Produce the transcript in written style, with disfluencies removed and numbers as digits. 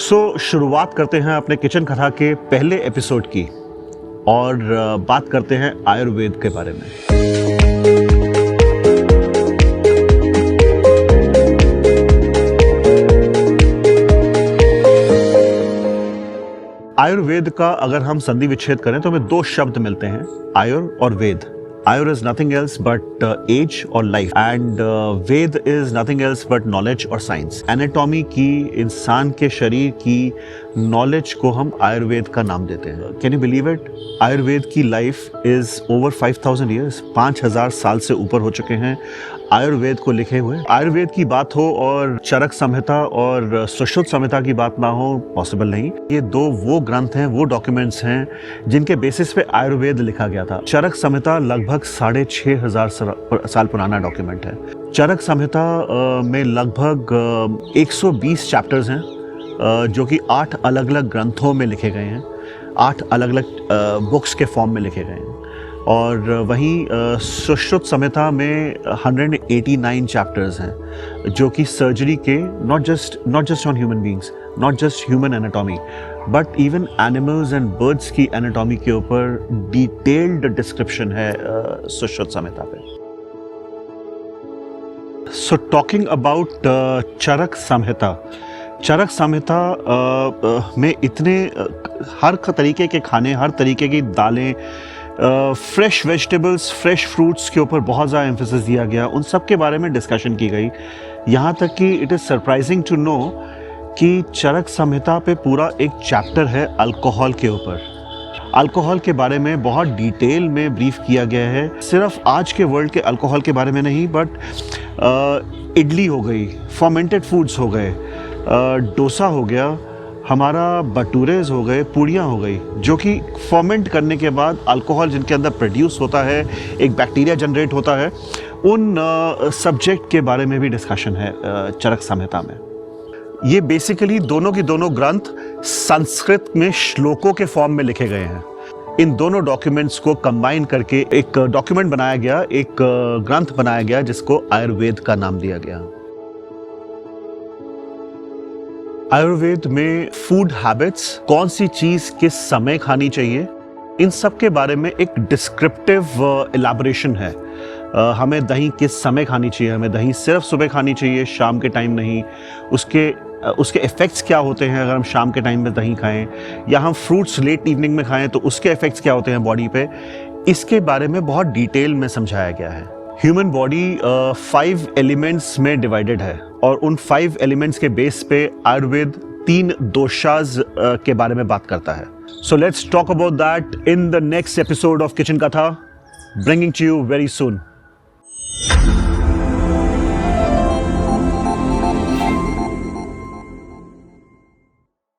शुरुआत करते हैं अपने किचन कथा के पहले एपिसोड की और बात करते हैं आयुर्वेद के बारे में। आयुर्वेद का अगर हम संधि विच्छेद करें तो हमें दो शब्द मिलते हैं, आयुर और Veda. Ayur is nothing else but age or life and Veda is nothing else but knowledge और science। एनाटॉमी की, इंसान के शरीर की नॉलेज को हम आयुर्वेद का नाम देते हैं। Can you believe it? Ayurveda की लाइफ इज ओवर 5000 ईयर्स, 5000 साल से ऊपर हो चुके हैं आयुर्वेद को लिखे हुए। आयुर्वेद की बात हो और चरक संहिता और सुश्रुत संहिता की बात ना हो, पॉसिबल नहीं। ये दो वो ग्रंथ हैं, वो डॉक्यूमेंट्स हैं जिनके बेसिस पे आयुर्वेद लिखा गया था। चरक संहिता लगभग 6500 साल पुराना डॉक्यूमेंट है। चरक संहिता में लगभग 120 चैप्टर्स हैं जो कि 8 अलग अलग ग्रंथों में लिखे गए हैं, 8 अलग अलग बुक्स के फॉर्म में लिखे गए हैं। और वहीं सुश्रुत संहिता में 189 चैप्टर्स हैं जो कि सर्जरी के not just on human beings, not just human anatomy but even animals and birds की एनाटॉमी के ऊपर डिटेल्ड डिस्क्रिप्शन है सुश्रुत संहिता पे। सो टॉकिंग अबाउट चरक संहिता, चरक संहिता में इतने हर तरीके के खाने, हर तरीके की दालें, फ्रेश वेजिटेबल्स, फ्रेश फ्रूट्स के ऊपर बहुत ज़्यादा एम्फेसिस दिया गया। उन सब के बारे में डिस्कशन की गई। यहाँ तक कि it is surprising to know कि चरक संहिता पे पूरा एक चैप्टर है अल्कोहल के ऊपर। अल्कोहल के बारे में बहुत डिटेल में ब्रीफ किया गया है, सिर्फ आज के वर्ल्ड के अल्कोहल के बारे में नहीं, बट इडली हो गई, फर्मेंटेड फूड्स हो गए, डोसा हो गया, हमारा भटूरेज हो गए, पूड़ियाँ हो गई, जो कि फर्मेंट करने के बाद अल्कोहल जिनके अंदर प्रोड्यूस होता है, एक बैक्टीरिया जनरेट होता है, उन सब्जेक्ट के बारे में भी डिस्कशन है चरक संहिता में। ये बेसिकली दोनों की दोनों ग्रंथ संस्कृत में श्लोकों के फॉर्म में लिखे गए हैं। इन दोनों डॉक्यूमेंट्स को कंबाइन करके एक डॉक्यूमेंट बनाया गया, एक ग्रंथ बनाया गया जिसको आयुर्वेद का नाम दिया गया। आयुर्वेद में फूड हैबिट्स, कौन सी चीज किस समय खानी चाहिए, इन सब के बारे में एक डिस्क्रिप्टिव इलैबोरेशन है। हमें दही किस समय खानी चाहिए, हमें दही सिर्फ सुबह खानी चाहिए, शाम के टाइम नहीं। उसके इफ़ेक्ट्स क्या होते हैं अगर हम शाम के टाइम में दही खाएं, या हम फ्रूट्स लेट इवनिंग में खाएं तो उसके इफ़ेक्ट्स क्या होते हैं बॉडी पे, इसके बारे में बहुत डिटेल में समझाया गया है। ह्यूमन बॉडी 5 एलिमेंट्स में डिवाइडेड है और उन 5 एलिमेंट्स के बेस पे आयुर्वेद 3 दोषाज के बारे में बात करता है। So let's talk about that in the next episode of kitchen Katha, bringing to you very soon.